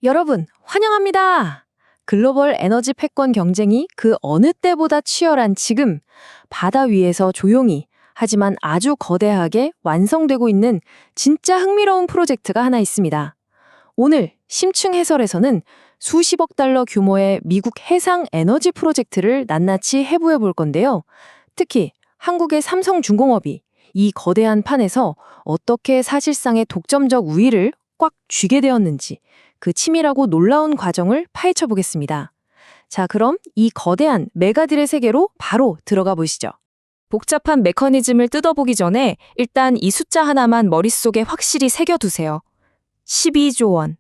여러분, 환영합니다. 글로벌 에너지 패권 경쟁이 그 어느 때보다 치열한 지금, 바다 위에서 조용히, 하지만 아주 거대하게 완성되고 있는 진짜 흥미로운 프로젝트가 하나 있습니다. 오늘 심층 해설에서는 수십억 달러 규모의 미국 해상 에너지 프로젝트를 낱낱이 해부해 볼 건데요. 특히 한국의 삼성중공업이 이 거대한 판에서 어떻게 사실상의 독점적 우위를 꽉 쥐게 되었는지 그 치밀하고 놀라운 과정을 파헤쳐 보겠습니다. 자, 그럼 이 거대한 메가딜의 세계로 바로 들어가 보시죠. 복잡한 메커니즘을 뜯어보기 전에 일단 이 숫자 하나만 머릿속에 확실히 새겨두세요. 12조 원.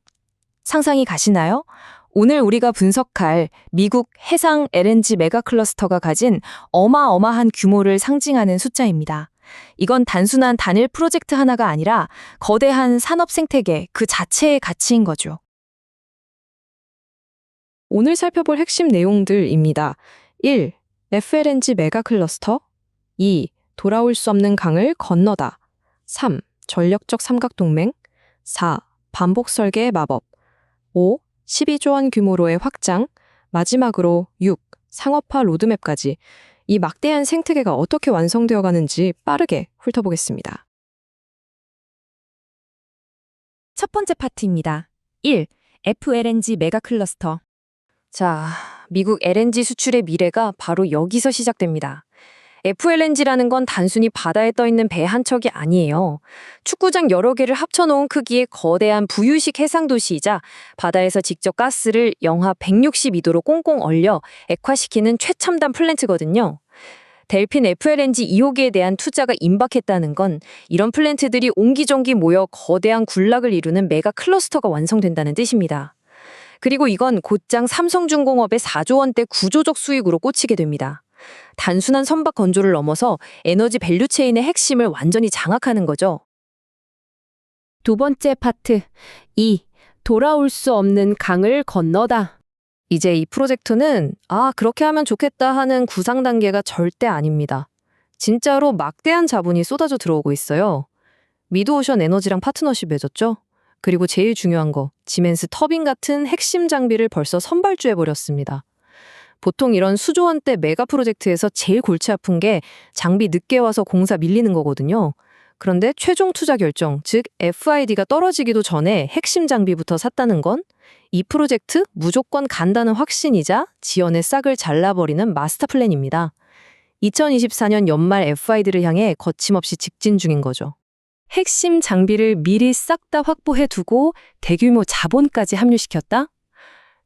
상상이 가시나요? 오늘 우리가 분석할 미국 해상 LNG 메가클러스터가 가진 어마어마한 규모를 상징하는 숫자입니다. 이건 단순한 단일 프로젝트 하나가 아니라 거대한 산업 생태계 그 자체의 가치인 거죠. 오늘 살펴볼 핵심 내용들입니다. 1. FLNG 메가클러스터. 2. 돌아올 수 없는 강을 건너다. 3. 전력적 삼각동맹. 4. 반복 설계의 마법. 5. 12조 원 규모로의 확장. 마지막으로 6. 상업화 로드맵까지. 이 막대한 생태계가 어떻게 완성되어 가는지 빠르게 훑어보겠습니다. 첫 번째 파트입니다. 1. FLNG 메가클러스터. 자, 미국 LNG 수출의 미래가 바로 여기서 시작됩니다. FLNG라는 건 단순히 바다에 떠있는 배 한 척이 아니에요. 축구장 여러 개를 합쳐놓은 크기의 거대한 부유식 해상도시이자 바다에서 직접 가스를 영하 162도로 꽁꽁 얼려 액화시키는 최첨단 플랜트거든요. 델핀 FLNG 2호기에 대한 투자가 임박했다는 건 이런 플랜트들이 옹기종기 모여 거대한 군락을 이루는 메가 클러스터가 완성된다는 뜻입니다. 그리고 이건 곧장 삼성중공업의 4조 원대 구조적 수익으로 꽂히게 됩니다. 단순한 선박 건조를 넘어서 에너지 밸류체인의 핵심을 완전히 장악하는 거죠. 두 번째 파트, 2. 돌아올 수 없는 강을 건너다. 이제 이 프로젝트는 그렇게 하면 좋겠다 하는 구상 단계가 절대 아닙니다. 진짜로 막대한 자본이 쏟아져 들어오고 있어요. 미드오션 에너지랑 파트너십 맺었죠? 그리고 제일 중요한 거, 지멘스 터빈 같은 핵심 장비를 벌써 선발주해버렸습니다. 보통 이런 수조 원대 메가 프로젝트에서 제일 골치 아픈 게 장비 늦게 와서 공사 밀리는 거거든요. 그런데 최종 투자 결정, 즉 FID가 떨어지기도 전에 핵심 장비부터 샀다는 건 이 프로젝트 무조건 간다는 확신이자 지연의 싹을 잘라버리는 마스터 플랜입니다. 2024년 연말 FID를 향해 거침없이 직진 중인 거죠. 핵심 장비를 미리 싹 다 확보해두고 대규모 자본까지 합류시켰다?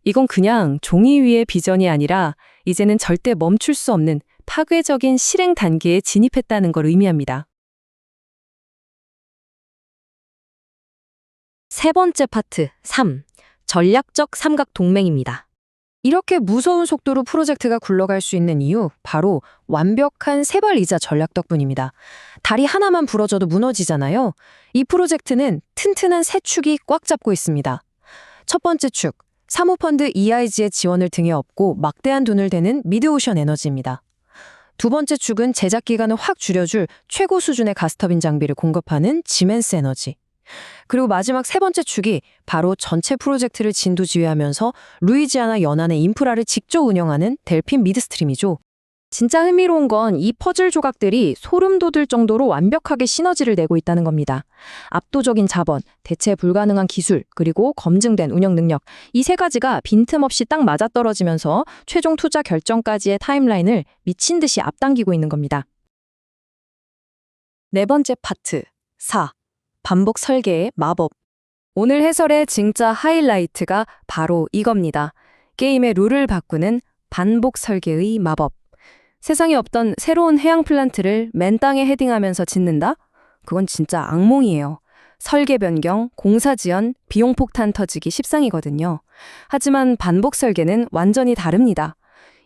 이건 그냥 종이 위의 비전이 아니라 이제는 절대 멈출 수 없는 파괴적인 실행 단계에 진입했다는 걸 의미합니다. 세 번째 파트, 3. 전략적 삼각동맹입니다. 이렇게 무서운 속도로 프로젝트가 굴러갈 수 있는 이유, 바로 완벽한 세발이자 전략 덕분입니다. 다리 하나만 부러져도 무너지잖아요. 이 프로젝트는 튼튼한 세 축이 꽉 잡고 있습니다. 첫 번째 축, 사모펀드 EIG의 지원을 등에 업고 막대한 돈을 대는 미드오션 에너지입니다. 두 번째 축은 제작 기간을 확 줄여줄 최고 수준의 가스터빈 장비를 공급하는 지멘스 에너지. 그리고 마지막 세 번째 축이 바로 전체 프로젝트를 진두지휘하면서 루이지아나 연안의 인프라를 직접 운영하는 델핀 미드스트림이죠. 진짜 흥미로운 건 이 퍼즐 조각들이 소름 돋을 정도로 완벽하게 시너지를 내고 있다는 겁니다. 압도적인 자본, 대체 불가능한 기술, 그리고 검증된 운영 능력, 이 세 가지가 빈틈없이 딱 맞아떨어지면서 최종 투자 결정까지의 타임라인을 미친 듯이 앞당기고 있는 겁니다. 네 번째 파트, 4. 반복 설계의 마법. 오늘 해설의 진짜 하이라이트가 바로 이겁니다. 게임의 룰을 바꾸는 반복 설계의 마법. 세상에 없던 새로운 해양 플란트를 맨 땅에 헤딩하면서 짓는다? 그건 진짜 악몽이에요. 설계 변경, 공사 지연, 비용 폭탄 터지기 십상이거든요. 하지만 반복 설계는 완전히 다릅니다.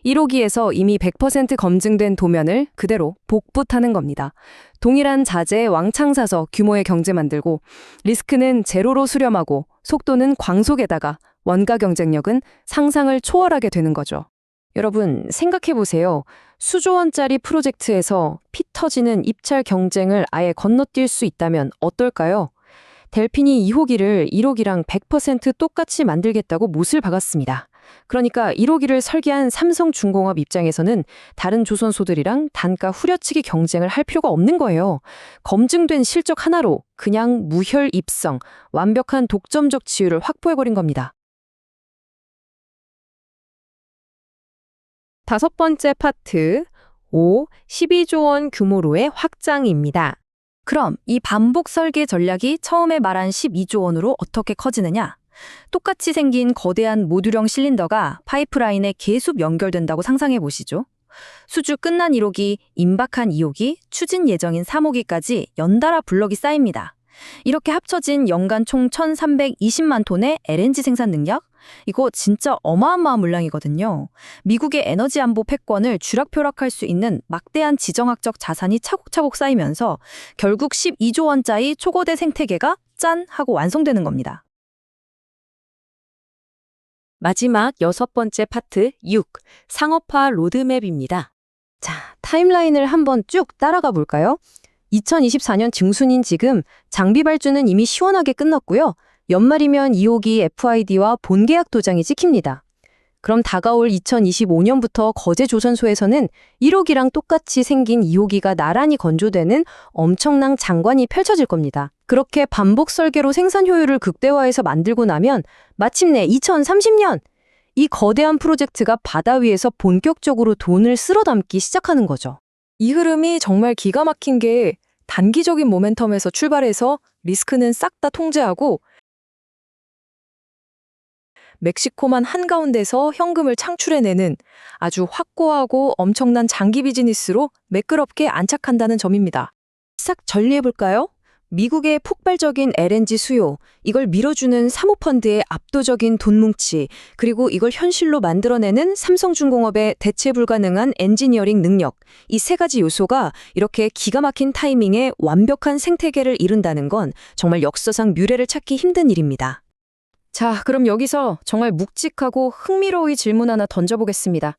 1호기에서 이미 100% 검증된 도면을 그대로 복붙하는 겁니다. 동일한 자재에 왕창 사서 규모의 경제 만들고, 리스크는 제로로 수렴하고, 속도는 광속에다가 원가 경쟁력은 상상을 초월하게 되는 거죠. 여러분, 생각해보세요. 수조 원짜리 프로젝트에서 피 터지는 입찰 경쟁을 아예 건너뛸 수 있다면 어떨까요? 델핀이 2호기를 1호기랑 100% 똑같이 만들겠다고 못을 박았습니다. 그러니까 1호기를 설계한 삼성중공업 입장에서는 다른 조선소들이랑 단가 후려치기 경쟁을 할 필요가 없는 거예요. 검증된 실적 하나로 그냥 무혈 입성, 완벽한 독점적 지위를 확보해버린 겁니다. 다섯 번째 파트, 5. 12조 원 규모로의 확장입니다. 그럼 이 반복 설계 전략이 처음에 말한 12조 원으로 어떻게 커지느냐? 똑같이 생긴 거대한 모듈형 실린더가 파이프라인에 계속 연결된다고 상상해 보시죠. 수주 끝난 1호기, 임박한 2호기, 추진 예정인 3호기까지 연달아 블럭이 쌓입니다. 이렇게 합쳐진 연간 총 1,320만 톤의 LNG 생산 능력? 이거 진짜 어마어마한 물량이거든요. 미국의 에너지 안보 패권을 쥐락펴락할 수 있는 막대한 지정학적 자산이 차곡차곡 쌓이면서 결국 12조 원짜리 초거대 생태계가 짠! 하고 완성되는 겁니다. 마지막 여섯 번째 파트 6. 상업화 로드맵입니다. 자, 타임라인을 한번 쭉 따라가 볼까요? 2024년 중순인 지금 장비 발주는 이미 시원하게 끝났고요. 연말이면 2호기 FID와 본계약 도장이 찍힙니다. 그럼 다가올 2025년부터 거제조선소에서는 1호기랑 똑같이 생긴 2호기가 나란히 건조되는 엄청난 장관이 펼쳐질 겁니다. 그렇게 반복 설계로 생산 효율을 극대화해서 만들고 나면 마침내 2030년! 이 거대한 프로젝트가 바다 위에서 본격적으로 돈을 쓸어 담기 시작하는 거죠. 이 흐름이 정말 기가 막힌 게 단기적인 모멘텀에서 출발해서 리스크는 싹 다 통제하고 멕시코만 한가운데서 현금을 창출해내는 아주 확고하고 엄청난 장기 비즈니스로 매끄럽게 안착한다는 점입니다. 싹 정리해볼까요? 미국의 폭발적인 LNG 수요, 이걸 밀어주는 사모펀드의 압도적인 돈 뭉치, 그리고 이걸 현실로 만들어내는 삼성중공업의 대체 불가능한 엔지니어링 능력, 이 세 가지 요소가 이렇게 기가 막힌 타이밍에 완벽한 생태계를 이룬다는 건 정말 역사상 뮤례를 찾기 힘든 일입니다. 자, 그럼 여기서 정말 묵직하고 흥미로운 질문 하나 던져보겠습니다.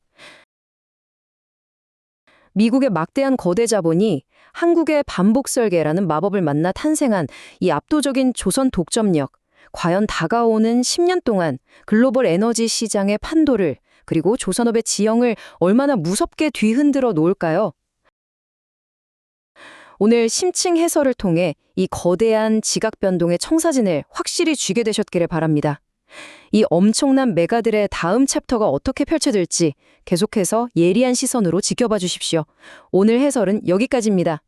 미국의 막대한 거대 자본이 한국의 반복 설계라는 마법을 만나 탄생한 이 압도적인 조선 독점력, 과연 다가오는 10년 동안 글로벌 에너지 시장의 판도를 그리고 조선업의 지형을 얼마나 무섭게 뒤흔들어 놓을까요? 오늘 심층 해설을 통해 이 거대한 지각 변동의 청사진을 확실히 쥐게 되셨기를 바랍니다. 이 엄청난 메가들의 다음 챕터가 어떻게 펼쳐질지 계속해서 예리한 시선으로 지켜봐 주십시오. 오늘 해설은 여기까지입니다.